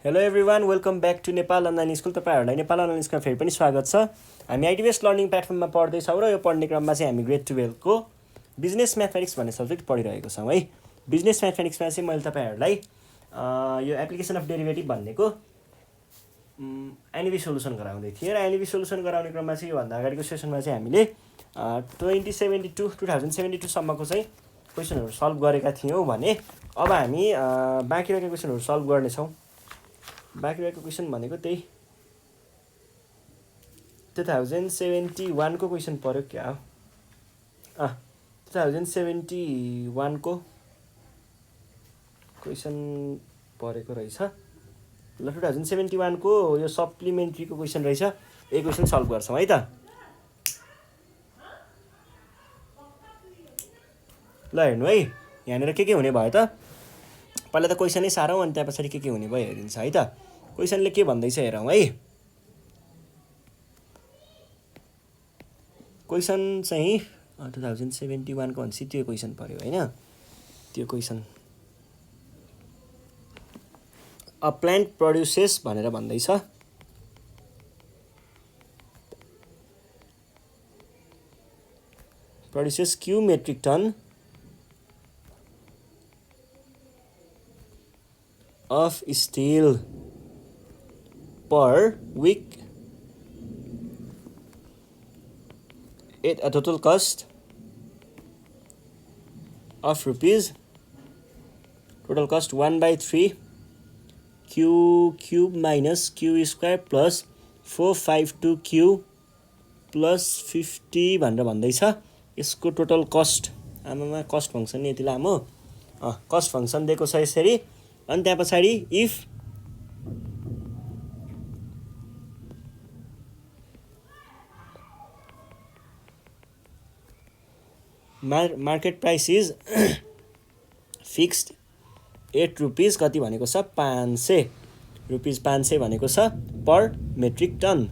Hello everyone, welcome back to Nepal online school. तपाईँहरूलाई Nepal online स्कुलमा फेरि पनि स्वागत छ। हामी आइटिबिएस लर्निङ प्लेटफर्ममा पढ्दैछौँ र यो पढ्ने क्रममा चाहिँ हामी ग्रेड 12को बिजनेस म्याथमेटिक्स भन्ने सब्जेक्ट पढिरहेको छौँ है। बिजनेस म्याथमेटिक्समा चाहिँ मैले तपाईँहरूलाई यो एप्लिकेसन अफ डेरिभेटिभ भन्नेको एनइभी सोल्युसन गराउँदै थिएँ र एनइभी सोल्युसन गराउने क्रममा चाहिँ योभन्दा अगाडिको सेसनमा चाहिँ हामीले 2072 चाहिँ क्वेसनहरू सल्भ गरेका थियौँ भने अब हामी बाँकी रहेका क्वेसनहरू सल्भ गर्नेछौँ। बाँकी रहेको क्वेसन भनेको त्यही 2071 को क्वेसन पर्यो क्या हो 2071 को क्वेसन परेको रहेछ ल। 2071 को यो सप्लिमेन्ट्रीको क्वेसन रहेछ। यही क्वेसन सल्भ गर्छौँ है त। ल हेर्नु है, यहाँनिर के हुने भयो त। पहिला त क्वेसनै सारौँ अनि त्यहाँ पछाडि के हुने भयो हेरिन्छ है त। क्वेसनले के भन्दैछ हेरौँ है। क्वेसन चाहिँ 2071 को भनेपछि त्यो क्वेसन पर्यो होइन। त्यो क्वेसन अ प्लान्ट प्रड्युसेस भनेर भन्दैछ। Produces q metric ton of steel per week at a total cost of rupees 1/3 q cube minus q square plus 452 q plus 50 भनेर भन्दैछ। यसको टोटल कस्ट आमामा कस्ट फङ्सन नि यति लामो कस्ट फङ्सन दिएको छ यसरी। अनि त्यहाँ पछाडि if market price is fixed 8 rupees कति भनेको छ 500 रुपिस 500 भनेको छ per metric ton.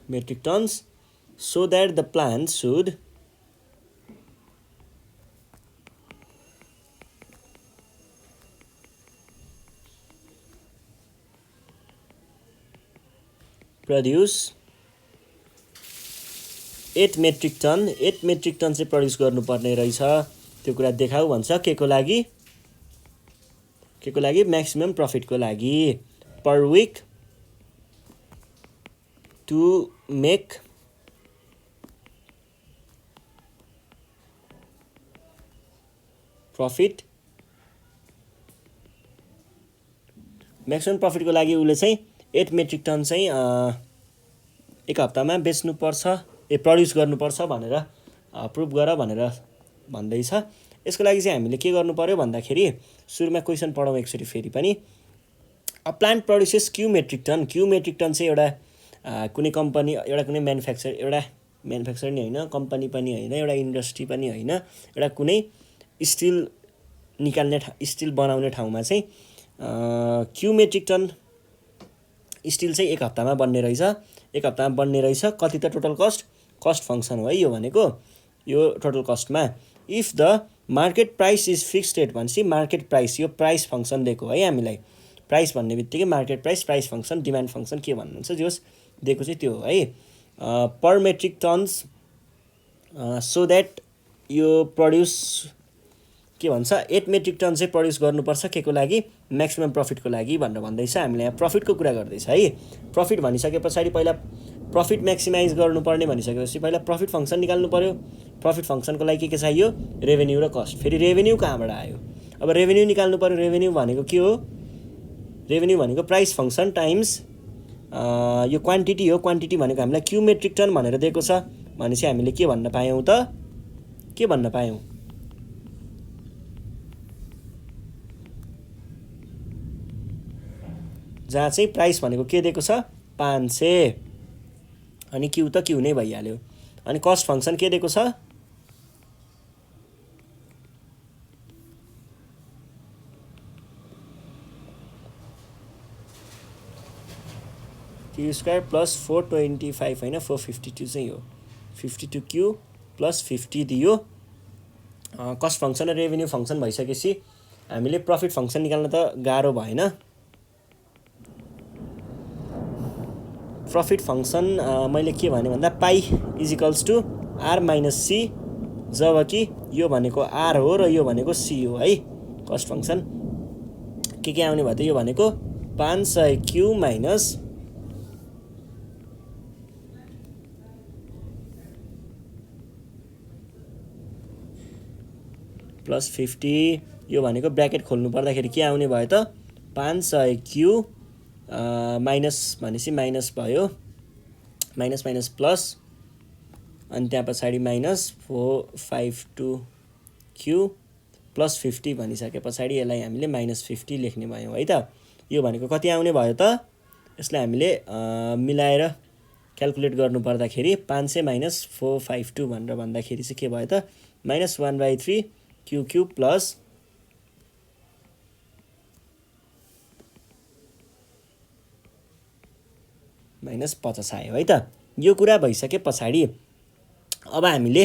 Metric tons so that the plant should produce 8 metric ton 8 metric ton चाहिँ प्रड्युस गर्नुपर्ने रहेछ। त्यो कुरा देखाऊ भन्छ के को लागि म्याक्सिमम प्रफिटको लागि per week to make profit. Maximum प्रफिटको लागि उसले चाहिँ 8 मेट्रिक टन चाहिँ एक हप्तामा बेच्नुपर्छ प्रड्युस गर्नुपर्छ भनेर प्रुभ गर भनेर भन्दैछ। यसको लागि चाहिँ हामीले के गर्नु पर्यो भन्दाखेरि सुरुमा क्वेसन पढौँ एकचोटि फेरि पनि। A plant produces q metric ton चाहिँ एउटा कुनै कम्पनी एउटा कुनै म्यानुफ्याक्चर नि होइन, कम्पनी पनि होइन, एउटा इन्डस्ट्री पनि होइन, एउटा कुनै स्टिल निकाल्ने स्टिल बनाउने ठाउँमा चाहिँ क्यु मेट्रिक टन स्टिल चाहिँ एक हप्तामा बन्ने रहेछ। एक हप्तामा बन्ने रहेछ। कति त टोटल कस्ट फङ्सन हो है यो भनेको। यो total कस्टमा if the market price is fixed rate भनेपछि मार्केट प्राइस यो प्राइस फङ्सन दिएको है हामीलाई। प्राइस भन्ने बित्तिकै market price function demand function के भन्नुहुन्छ जोस् दिएको चाहिँ त्यो हो है। पर मेट्रिक टन्स सो द्याट यो प्रड्युस के भन्छ 8 मेट्रिक टन चाहिँ प्रड्युस गर्नुपर्छ के को लागि म्याक्सिमम प्रफिटको लागि भनेर भन्दैछ। हामीले यहाँ प्रफिटको कुरा गर्दैछ है। प्रफिट भनिसके पछाडि पहिला प्रफिट म्याक्सिमाइज गर्नुपर्ने भनिसकेपछि पहिला प्रफिट फङ्सन निकाल्नु पर्यो। प्रफिट फङ्सनको लागि के चाहियो रेभेन्यू र कस्ट। फेरि रेभेन्यू कहाँबाट आयो अब रेभेन्यू निकाल्नु पर्यो। रेभेन्यू भनेको के हो रेभेन्यू भनेको प्राइस फङ्सन टाइम्स यो क्वान्टिटी हो। क्वान्टिटी भनेको हामीलाई क्यु मेट्रिक टन भनेर दिएको छ भनेपछि हामीले के भन्न पायौँ जहाँ चाहिँ प्राइस भनेको के दिएको छ 500 अनि क्यु त क्यु नै भइहाल्यो। अनि कस्ट फङ्सन के दिएको छ क्यू स्क्वायर प्लस 425 होइन 452 चाहिँ हो 52 क्यू प्लस 50 दियो। कस्ट फङ्सन र रेभेन्यू फङ्सन भइसकेपछि हामीले प्रफिट फङ्सन निकाल्न त गाह्रो भएन। प्रफिट फङ्सन मैले के भने भन्दा pi is equals to r minus c, जबकि यो भनेको आर हो र यो भनेको सी हो है। कस्ट फङ्सन के आउने भयो त, यो भनेको 500 क्यू माइनस प्लस 50, यो भनेको ब्र्याकेट खोल्नु पर्दाखेरि के आउने भयो त 500 क्यू माइनस भनेपछि माइनस भयो, माइनस माइनस प्लस, अनि त्यहाँ पछाडि माइनस 452 क्यू प्लस 50 भनिसके पछाडि यसलाई हामीले माइनस 50 लेख्ने भयौँ है त। यो भनेको कति आउने भयो त, यसलाई हामीले मिलाएर क्यालकुलेट गर्नु पर्दाखेरि 500 माइनस 452 भनेर भन्दाखेरि चाहिँ के भयो त minus 1/3 Q cube plus minus 50 आयो है त। यो कुरा भइसके पछाडि अब हामीले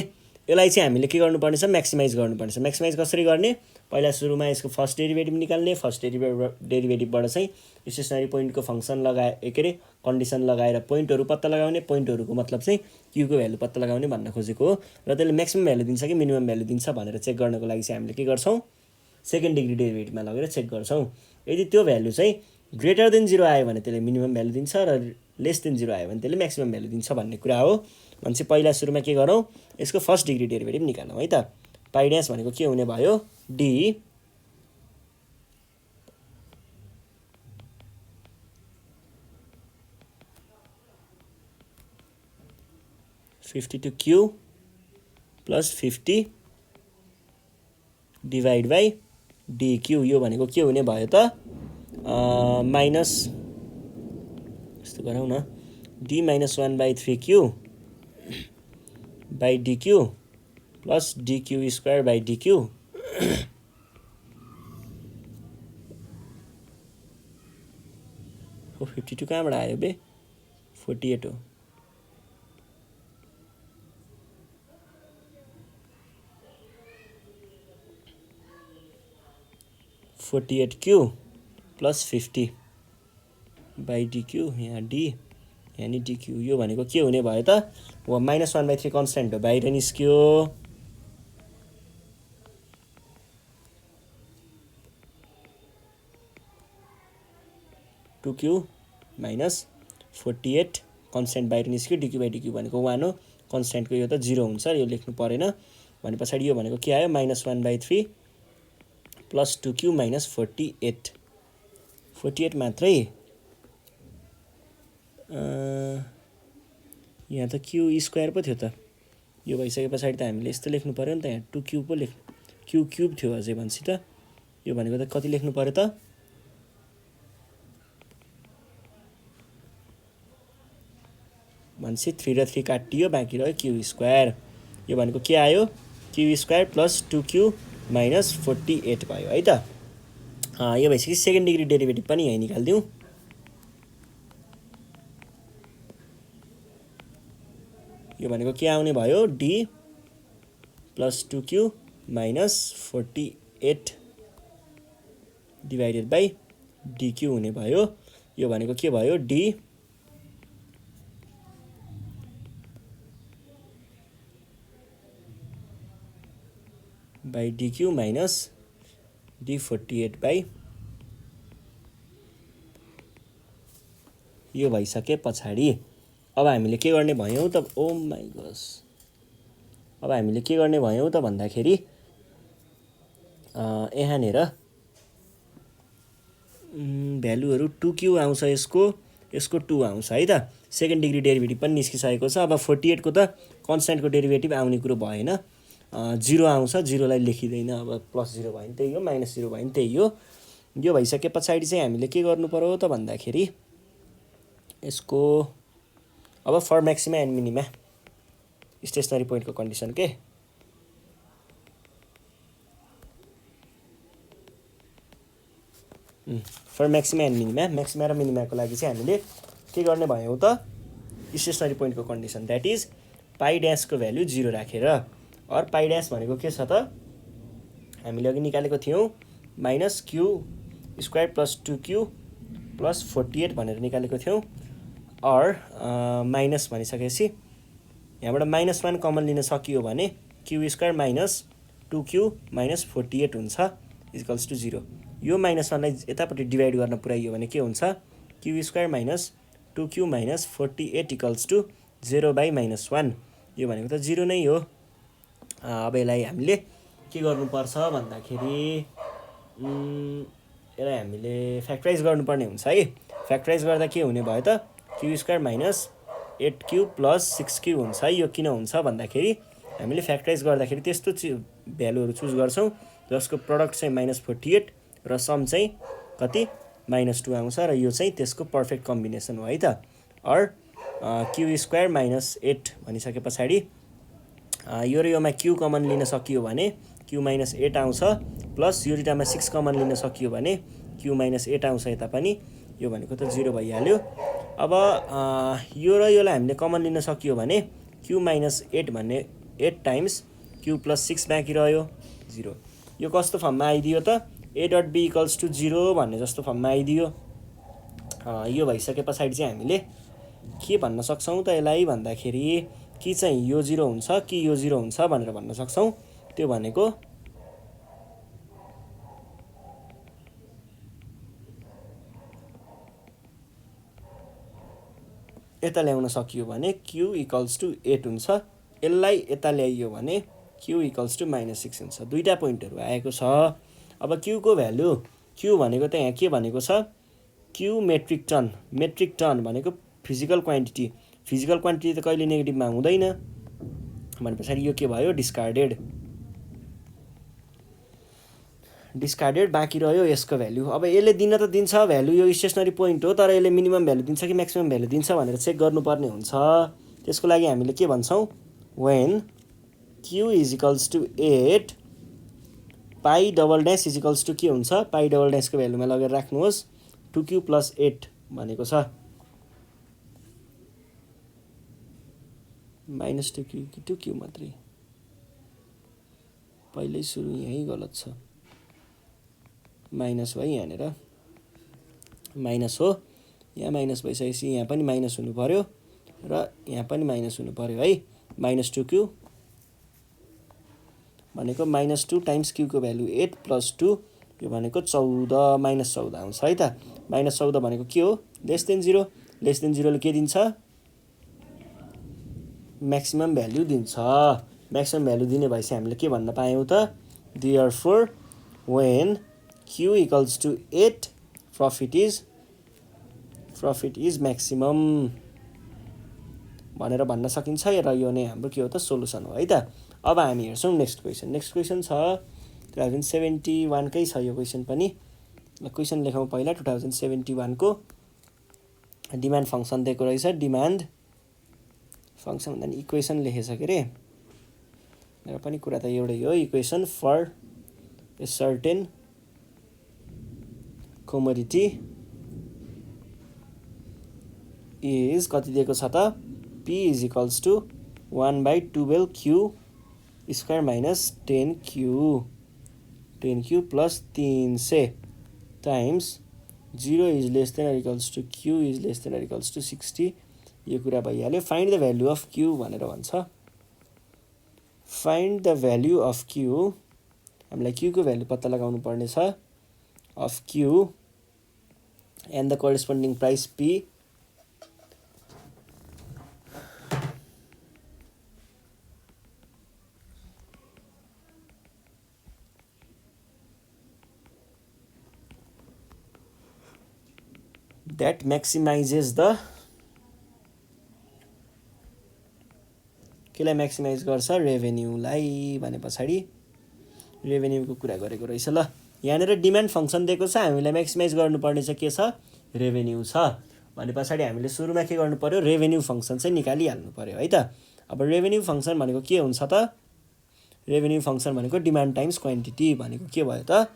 यसलाई चाहिँ हामीले के गर्नुपर्ने छ, म्याक्सिमाइज गर्नुपर्ने छ। म्याक्सिमाइज कसरी गर्ने, पहिला सुरुमा यसको फर्स्ट डेरिभेटिभ निकाल्ने, फर्स्ट डेरिभेटिभबाट चाहिँ स्टेसनरी पोइन्टको फङ्सन लगाए के अरे कन्डिसन लगाएर पोइन्टहरू पत्ता लगाउने, पोइन्टहरूको मतलब चाहिँ क्यूको भ्यालु पत्ता लगाउने भन्न खोजेको हो। र त्यसले म्याक्सिमम भ्यालु दिन्छ कि मिनिमम भ्यालु दिन्छ भनेर चेक गर्नको लागि चाहिँ हामीले के गर्छौँ, सेकेन्ड डिग्री डेरिभेटिभमा लगेर चेक गर्छौँ। यदि त्यो भ्यालु चाहिँ ग्रेटर देन 0 आयो भने त्यसले मिनिमम भ्यालु दिन्छ र लेस देन 0 आयो भने त्यसले म्याक्सिमम भ्यालु दिन्छ भन्ने कुरा हो। भनेपछि पहिला सुरुमा के गरौँ, यसको फर्स्ट डिग्री डेरिभेटिभ निकालौँ है त। पाइ ड्यास भनेको के हुने भयो, D $52 plus 50 divide by dQ. यो भनेको के हुने भयो त माइनस यस्तो गरौँ न, D minus 1/3 Q by dQ plus dQ square by dQ. 52 कहाँबाट आयो बे, 48 हो। $48 प्लस 50 बाई डिक्यू, यहाँ डी यानि डिक्यू। यो भनेको के हुने भयो त, वो माइनस 1/3 कन्सटेन्ट हो, बाहिर निस्क्यो। टु क्यू माइनस 48 कन्सटेन्ट बाहिर निस्क्यो, डिक्यू बाई डिक्यू भनेको 1 हो, कन्सटेन्टको यो त 0 हुन्छ, यो लेख्नु परेन। भने पछाडि यो भनेको के आयो, माइनस 1/3 प्लस 2q माइनस 48 मात्रै। यहाँ त क्यू स्क्वायर पो थियो त, यो भइसके पछाडि त हामीले यस्तो लेख्नु पर्यो नि त, यहाँ 2q पो क्यू क्यूब थियो अझै भनेपछि त यो भनेको त कति लेख्नु पर्यो त, भनेपछि 3 र 3 काटियो, बाँकी रह्यो क्यू स्क्वायर। यो भनेको के आयो, Q square plus 2q minus 48 भयो है त। यो भइसक्यो सेकेन्ड डिग्री डेरिभेटिभ पनि यहीँ निकालिदिउँ। यो भनेको के आउने भयो, D plus 2q minus 48 divided by dQ हुने भयो। यो भनेको के भयो, D by dQ minus D 48 by, यो भइसके पछाडि अब हामीले के गर्ने भयौँ त, ओ माइ गस, अब हामीले के गर्ने भयौँ त भन्दाखेरि यहाँनिर भ्यालुहरू 2q आउँछ, यसको 2 आउँछ है त। सेकेन्ड डिग्री डेरिभेटिभ पनि निस्किसकेको छ। अब 48 को त कन्सटेन्टको डेरिभेटिभ आउने कुरो भएन, 0 आउँछ, 0 लाई लेखिँदैन। अब प्लस 0 भयो भने त्यही हो, माइनस 0 भयो भने त्यही हो। यो भइसके पछाडि चाहिँ हामीले के गर्नु पर्यो त भन्दाखेरि यसको अब for maxima and minima stationary पोइन्टको कन्डिसन के, for maxima and minima, maxima र मिनिमाको लागि चाहिँ हामीले के गर्ने भयौँ त, स्टेसनरी पोइन्टको कन्डिसन द्याट इज पाई ड्यासको भ्यालु 0 राखेर। और पाई ड्यास भनेको के छ त हामीले अघि निकालेको थियौँ minus Q square plus 2q plus 48 भनेर निकालेको थियौँ। और माइनस भनिसकेपछि यहाँबाट -1 कमन लिन सकियो भने Q square minus 2q minus 48 हुन्छ इक्वल्स टु 0। यो -1लाई यतापट्टि डिभाइड गर्न पुऱ्याइयो भने के हुन्छ q square minus 2q minus 48 equals to 0/-1। यो भनेको त 0 नै हो। अब यसलाई हामीले के गर्नुपर्छ भन्दाखेरि यसलाई हामीले फ्याक्टराइज गर्नुपर्ने हुन्छ है। फ्याक्टराइज गर्दा के हुने भयो त Q square minus 8q plus 6q हुन्छ है। यो किन हुन्छ भन्दाखेरि हामीले फ्याक्टराइज गर्दाखेरि त्यस्तो भ्यालुहरू चुज गर्छौँ जसको प्रडक्ट चाहिँ -48 र सम चाहिँ कति -2 आउँछ र यो चाहिँ त्यसको पर्फेक्ट कम्बिनेसन हो है त। और क्यू स्क्वायर माइनस 8 भनिसके पछाडि यो र योमा क्यू कमन लिन सकियो भने क्यू माइनस 8 आउँछ प्लस यो दुईटामा 6 कमन लिन सकियो भने क्यू माइनस 8 आउँछ यता पनि। यो भनेको त 0 भइहाल्यो। अब यो र योलाई हामीले कमन लिन सकियो भने क्यू माइनस 8 भन्ने 8 टाइम्स क्यू प्लस 6 बाँकी रह्यो 0। यो कस्तो फर्ममा आइदियो त a dot b equals to 0 भन्ने जस्तो फर्ममा आइदियो। यो भइसके पछाडि चाहिँ हामीले के भन्न सक्छौँ त यसलाई भन्दाखेरि कि चाहिँ यो 0 हुन्छ कि यो 0 हुन्छ भनेर भन्न सक्छौँ। त्यो भनेको यता ल्याउन सकियो भने क्यू इक्वल्स टु 8 हुन्छ। यसलाई यता ल्याइयो भने क्यू इक्वल्स टु -6 हुन्छ। दुईटा पोइन्टहरू आएको छ। अब क्यूको भ्यालु क्यू भनेको त यहाँ के भनेको छ q metric ton. Metric ton भनेको फिजिकल क्वान्टिटी। फिजिकल क्वान्टिटी त कहिले नेगेटिभमा हुँदैन भने पछाडि यो के भयो डिस्कार्डेड। बाँकी रह्यो यसको भ्यालु। अब यसले दिन त दिन्छ भ्यालु, यो स्टेसनरी पोइन्ट हो, तर यसले मिनिमम भ्यालु दिन्छ कि म्याक्सिमम भ्यालु दिन्छ भनेर चेक गर्नुपर्ने हुन्छ। त्यसको लागि हामीले के भन्छौँ when q is equals to 8 pi double dash is equals to के हुन्छ पाई डबल ड्यासको भ्यालुमा लगेर राख्नुहोस् 2q प्लस 8 भनेको छ -2q कि 2q मात्रै। पहिल्यै सुरु यहीँ गलत छ माइनस भयो यहाँनिर माइनस हो। यहाँ माइनस भइसकेपछि यहाँ पनि माइनस हुनु पर्यो र यहाँ पनि माइनस हुनु पर्यो है। -2q भनेको -2 टाइम्स q को भ्यालु 8 प्लस 2 यो भनेको 14 -14 आउँछ है त। -14 भनेको के हो लेस देन 0। लेस देन 0 ले के दिन्छ म्याक्सिमम भ्यालु दिन्छ। म्याक्सिमम भ्यालु दिने भएपछि हामीले के भन्न पायौँ त therefore when q equals to 8 profit is maximum भनेर भन्न सकिन्छ र यो नै हाम्रो के हो त सोलुसन हो है त। अब हामी हेर्छौँ नेक्स्ट क्वेसन छ 2071 कै छ यो क्वेसन पनि। क्वेसन लेखौँ पहिला 2071 को डिमान्ड फङ्सन दिएको रहेछ। डिमान्ड फङ्सन भन्दा नि इक्वेसन लेखेछ के अरे र पनि कुरा त एउटै हो। Equation for a certain commodity is कति दिएको छ त p is equals to 1/12q square minus 10q plus 300 times 0 is less than equals to q is less than equals to 60। यो कुरा भइहाल्यो। Find the value of q भनेर भन्छ। Find the value of q हामीलाई q को value पत्ता लगाउनु पर्ने छ of q and the corresponding price p। that maximizes the केलाई maximise गर्छ रेभेन्यूलाई भने पछाडि रेभेन्यूको कुरा गरेको रहेछ। ल यहाँनिर डिमान्ड फङ्सन दिएको छ हामीलाई म्याक्सिमाइज गर्नुपर्ने चाहिँ के छ रेभेन्यू छ भने पछाडि हामीले सुरुमा के गर्नु पर्यो रेभेन्यू फङ्सन चाहिँ निकालिहाल्नु पर्यो है त। अब रेभेन्यू फङ्सन भनेको के हुन्छ त रेभेन्यू फङ्सन भनेको डिमान्ड टाइम्स क्वान्टिटी भनेको के भयो त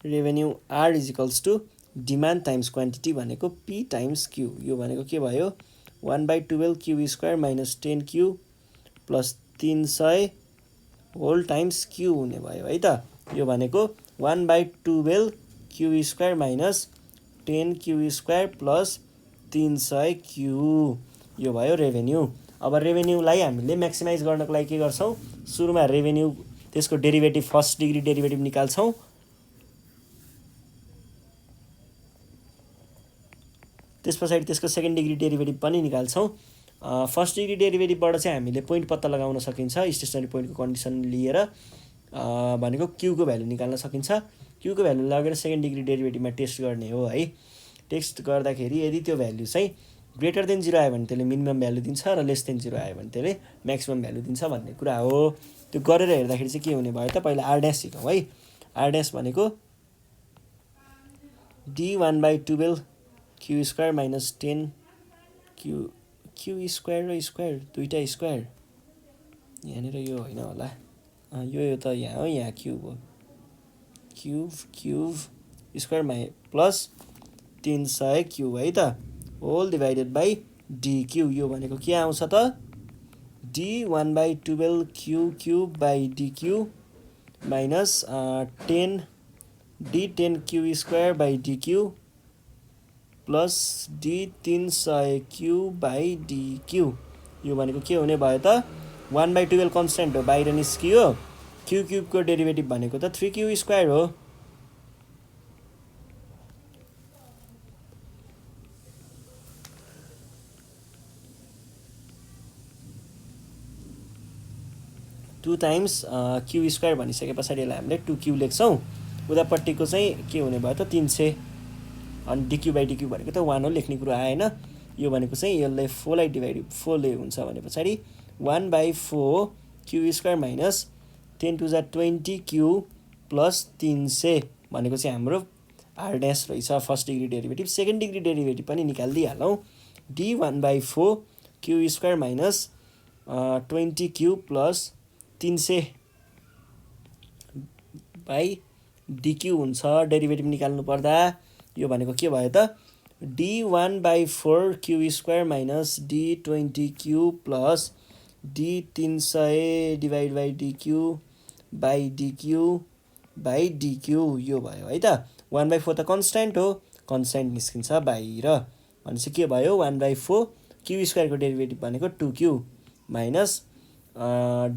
revenue r is equals to demand times quantity भनेको p टाइम्स q। यो भनेको के भयो 1/12 q square minus 10 q plus 300 whole times q हुने भयो है त। यो भनेको 1/12 q square minus 10 q square plus 300 q, यो भयो रेभेन्यू। अब रेभेन्यूलाई हामीले म्याक्सिमाइज गर्नको लागि के गर्छौँ, सुरुमा रेभेन्यू त्यसको डेरिभेटिभ फर्स्ट डिग्री डेरिभेटिभ निकाल्छौँ। त्यस पछाडि त्यसको सेकेन्ड डिग्री डेरिभेटिभ पनि निकाल्छौँ। फर्स्ट डिग्री डेरिभेटिभबाट चाहिँ हामीले पोइन्ट पत्ता लगाउन सकिन्छ स्टेसनरी पोइन्टको कन्डिसन लिएर, भनेको क्यूको भ्यालु निकाल्न सकिन्छ। क्यूको भ्यालु लगेर सेकेन्ड डिग्री डेरिभेटिभमा टेस्ट गर्ने हो है। टेस्ट गर्दाखेरि यदि त्यो भ्यालु चाहिँ ग्रेटर देन 0 आयो भने त्यसले मिनिमम भ्यालु दिन्छ र लेस देन 0 आयो भने त्यसले म्याक्सिमम भ्यालु दिन्छ भन्ने कुरा हो। त्यो गरेर हेर्दाखेरि चाहिँ के हुने भयो त, पहिला आर ड्यास सिकौँ है। आर ड्यास भनेको d1/12 Q square minus 10 q square र स्क्वायर दुईटा स्क्वायर, यहाँनिर यो होइन होला, यो त यहाँ हो, यहाँ क्युब हो, क्युब स्क्वायर प्लस 300 क्युब है त, whole divided by d q. यो भनेको के आउँछ त, d1/12 q by d q minus 10 q square by d q plus d300 q by d q. यो भनेको के हुने भयो त, 1/12 कन्स्ट्यान्ट हो, बाहिर निस्कियो। क्यु क्युबको डेरिभेटिभ भनेको त 3 क्यु स्क्वायर हो। टू टाइम्स क्यु स्क्वायर भनिसके पछाडि यसलाई हामीले 2 लेख्छौँ। उतापट्टिको चाहिँ के हुने भयो त 300, अनि डिक्यु बाई डिक्यु भनेको त 1 हो, लेख्ने कुरा आएन। यो भनेको चाहिँ यसलाई 4 लाई डिभाइड 4 ले हुन्छ भने पछाडि 1/4 q square minus 10 to the 20 q plus 300 भनेको चाहिँ हाम्रो आर ड्यास रहेछ first degree derivative. Second degree derivative पनि निकालिदिइहालौँ। d1/4 q square minus 20 q plus 300 by dq हुन्छ डेरिभेटिभ निकाल्नु पर्दा। यो भनेको के भयो त, d1/4 q square minus d20 q plus d300 divide by dq by dq by dq, यो भयो है त। 1/4 त कन्स्ट्यान्ट हो, कन्स्ट्यान्ट निस्किन्छ बाहिर, भनेपछि के भयो 1/4 क्यु स्क्वायरको डेरिभेटिभ भनेको 2 q minus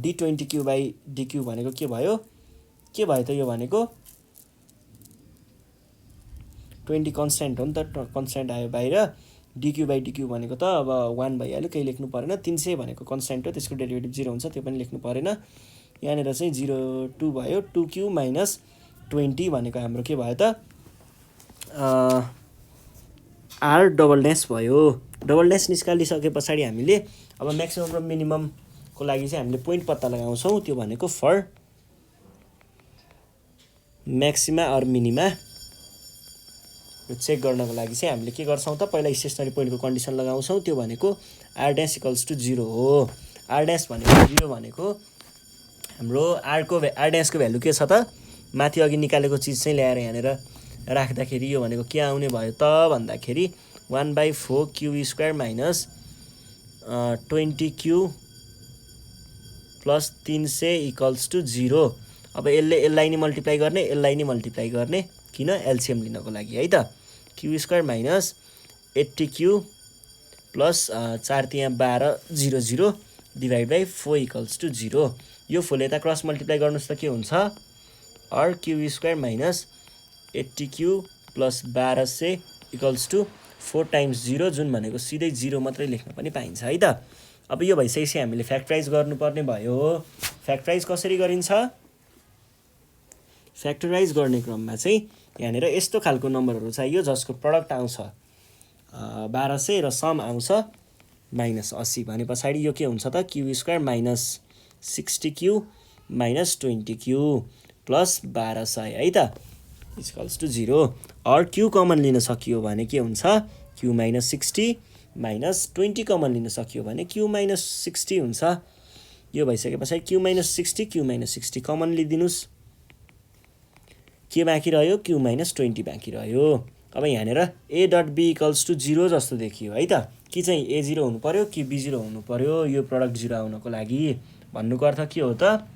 d20 q by dq भनेको के भयो त, यो भनेको 20 कन्स्ट्यान्ट हो नि त, कन्स्ट्यान्ट आयो बाहिर। डिक्यु बाई डिक्यु भनेको त अब 1 भइहाल्यो, केही लेख्नु परेन। 300 भनेको कन्स्ट्यान्ट हो, त्यसको डेरिभेटिभ 0 हुन्छ, त्यो पनि लेख्नु परेन। यहाँनिर चाहिँ 0 2 भयो, 2 क्यु माइनस 20 भनेको हाम्रो के भयो त, आर डबल ड्यास भयो। डबल ड्यास निकालिसके पछाडि हामीले अब म्याक्सिमम र मिनिममको लागि चाहिँ हामीले पोइन्ट पत्ता लगाउँछौँ। त्यो भनेको फर म्याक्सिमा अर मिनिमा, यो चेक गर्नको लागि चाहिँ हामीले के गर्छौँ त, पहिला स्टेसनरी पोइन्टको कन्डिसन लगाउँछौँ। त्यो भनेको आर ड्यास इक्वल्स टु 0 हो। आर ड्यास भनेको 0 भनेको हाम्रो आर ड्यासको भ्यालु के छ त, माथि अघि निकालेको चिज चाहिँ ल्याएर यहाँनिर राख्दाखेरि यो भनेको के आउने भयो त भन्दाखेरि 1/4 q square minus 20 q plus 300 equals to 0। अब यसलाई नि मल्टिप्लाई गर्ने, यसलाई नि मल्टिप्लाई गर्ने, किन, एलसिएम लिनको लागि है त। Q square minus 80 q plus 4 तिया 12 0 0 डिभाइड बाई 4 इक्वल्स टु 0। यो 4 यता क्रस मल्टिप्लाई गर्नुहोस् त के हुन्छ, or q square minus 80 q plus 1200 equals to 4 times 0, जुन भनेको सिधै 0 मात्रै लेख्न पनि पाइन्छ है त। अब यो भइसकेपछि हामीले फ्याक्टराइज गर्नुपर्ने भयो। फ्याक्टराइज कसरी गरिन्छ, फ्याक्टराइज गर्ने क्रममा चाहिँ यहाँनिर यस्तो खालको नम्बरहरू चाहियो जसको प्रडक्ट आउँछ 1200 र सम आउँछ -80 भने पछाडि यो के हुन्छ त, q square minus 60 q minus 20 q plus 1200 है त equals to 0। Or q common लिन सकियो भने के हुन्छ, क्यु माइनस 60 माइनस 20 कमन लिन सकियो भने क्यु माइनस 60 हुन्छ। यो भइसके पछाडि क्यु माइनस 60 कमन लिदिनुस्, के बाँकी रह्यो, क्यु माइनस 20 बाँकी रह्यो। अब यहाँनिर a dot b equals to 0 जस्तो देखियो है त। कि चाहिँ A0 हुनु पर्यो कि B0 हुनु पर्यो यो प्रडक्ट 0 आउनको लागि भन्नुको अर्थ के हो त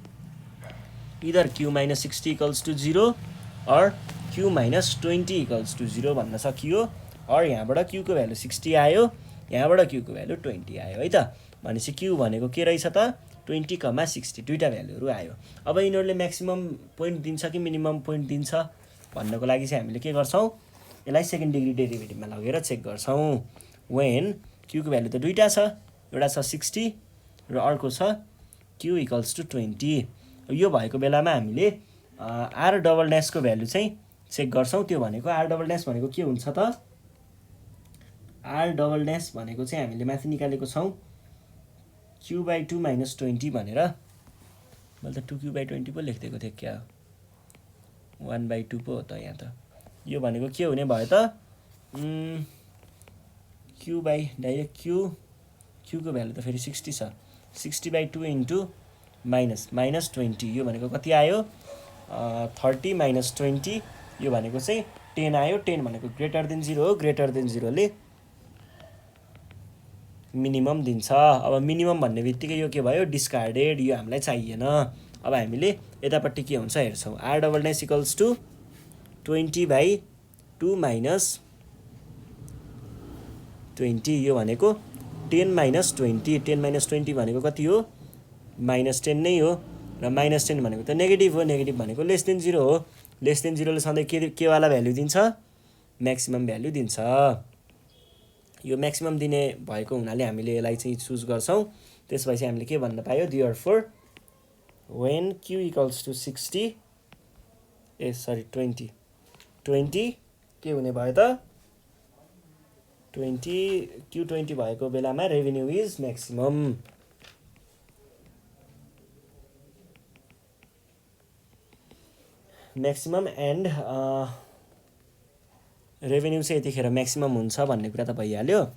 either Q - 60 equals to 0 or Q - 20 equals to 0 भन्न सकियो अर यहाँबाट Q को भ्यालु 60 आयो यहाँबाट Q को भ्यालु 20 आयो है त भनेपछि Q भनेको के रहेछ त 20, 60 दुईटा भ्यालुहरू आयो। अब यिनीहरूले म्याक्सिमम पोइन्ट दिन्छ कि मिनिमम पोइन्ट दिन्छ भन्नको लागि चाहिँ हामीले के गर्छौँ यसलाई सेकेन्ड डिग्री डेरिभेटिभमा लगेर चेक गर्छौँ। वेन Q को भ्यालु त दुईटा छ एउटा छ 60 र अर्को छ Q इक्वल्स टु 20 यो भएको बेलामा हामीले R डबल ड्यासको भ्यालु चाहिँ चेक गर्छौँ। त्यो भनेको R डबल ड्यास भनेको के हुन्छ त R डबल ड्यास भनेको चाहिँ हामीले माथि निकालेको छौँ Q/2 - 20 भनेर मैले त 2Q/20 पो लेखिदिएको थिएँ क्या 1/2 पो हो त यहाँ त यो भनेको के हुने भयो त डाइरेक्ट Q को भ्यालु त फेरि 60 छ 60/2 इन्टु -20 यो भनेको कति आयो 30 - 20 यो भनेको चाहिँ 10 आयो 10 भनेको ग्रेटर देन 0 हो ग्रेटर देन 0 ले मिनिमम दिन्छ। अब मिनिमम भन्ने बित्तिकै यो के भयो डिस्कार्डेड यो हामीलाई चाहिएन। अब हामीले यतापट्टि के हुन्छ हेर्छौँ R double dash equals to 20/2 - 20 यो भनेको 10 - 20 10 - 20 भनेको कति हो -10 नै हो र -10 भनेको त नेगेटिभ हो नेगेटिभ भनेको लेस देन 0 हो लेस देन 0 ले सधैँ के वाला भ्यालु दिन्छ म्याक्सिमम भ्यालु दिन्छ। यो म्याक्सिमम दिने भएको हुनाले हामीले यसलाई चाहिँ चुज गर्छौँ। त्यसपछि हामीले के भन्न पायो therefore when Q equals to 60 20 के हुने भयो त 20 Q20 भएको बेलामा revenue is maximum. Maximum and revenue चाहिँ यतिखेर म्याक्सिमम हुन्छ भन्ने कुरा त भइहाल्यो।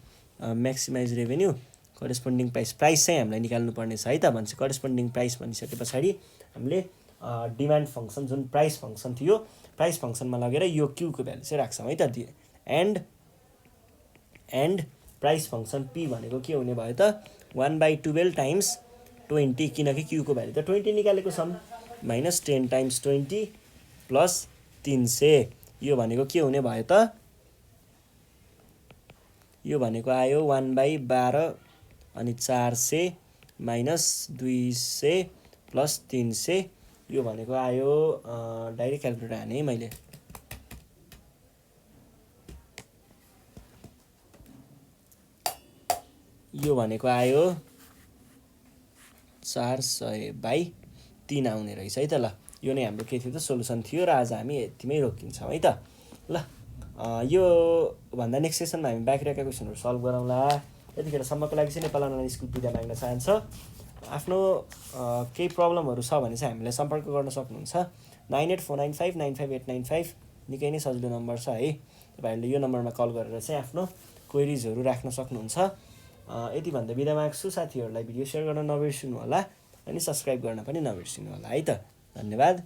म्याक्सिमाइज रेभेन्यू करेस्पोन्डिङ प्राइस चाहिँ हामीलाई निकाल्नु पर्ने छ है त भन्छ। करेस्पोन्डिङ प्राइस भनिसके पछाडि हामीले डिमान्ड फङ्सन जुन प्राइस फङ्सन थियो प्राइस फङ्सनमा लगेर यो Q को भ्यालु चाहिँ राख्छौँ है त एन्ड प्राइस फङ्सन P भनेको के हुने भयो त 1/12 टाइम्स 20 किनकि Q को भ्यालु त 20 निकालेको छौँ -10 टाइम्स 20 प्लस 300 यो भनेको के हुने भयो त यो भनेको आयो 1/12 अनि 400 -200 प्लस 300 यो भनेको आयो डाइरेक्ट क्याल्कुलेटर हाने है मैले यो भनेको आयो 400/3 आउने रहेछ है त ल यो नै हाम्रो के थियो त सोलुसन थियो र आज हामी यतिमै रोकिन्छौँ है त ल यो भन्दा नेक्स्ट सेसनमा हामी बाँकी रहेका क्वेसनहरू सल्भ गरौँला। यतिखेरसम्मको लागि चाहिँ नेपाल अनलाइन स्कुल बिदा माग्न चाहन्छ। आफ्नो केही प्रब्लमहरू छ भने चाहिँ हामीलाई सम्पर्क गर्न सक्नुहुन्छ 9849595895 निकै नै सजिलो नम्बर छ है तपाईँहरूले यो नम्बरमा कल गरेर चाहिँ आफ्नो क्वेरिजहरू राख्न सक्नुहुन्छ। यति भन्दा बिदा माग्छु। साथीहरूलाई भिडियो सेयर गर्न नबिर्सिनु होला अनि सब्सक्राइब गर्न पनि नबिर्सिनु होला है त धन्यवाद।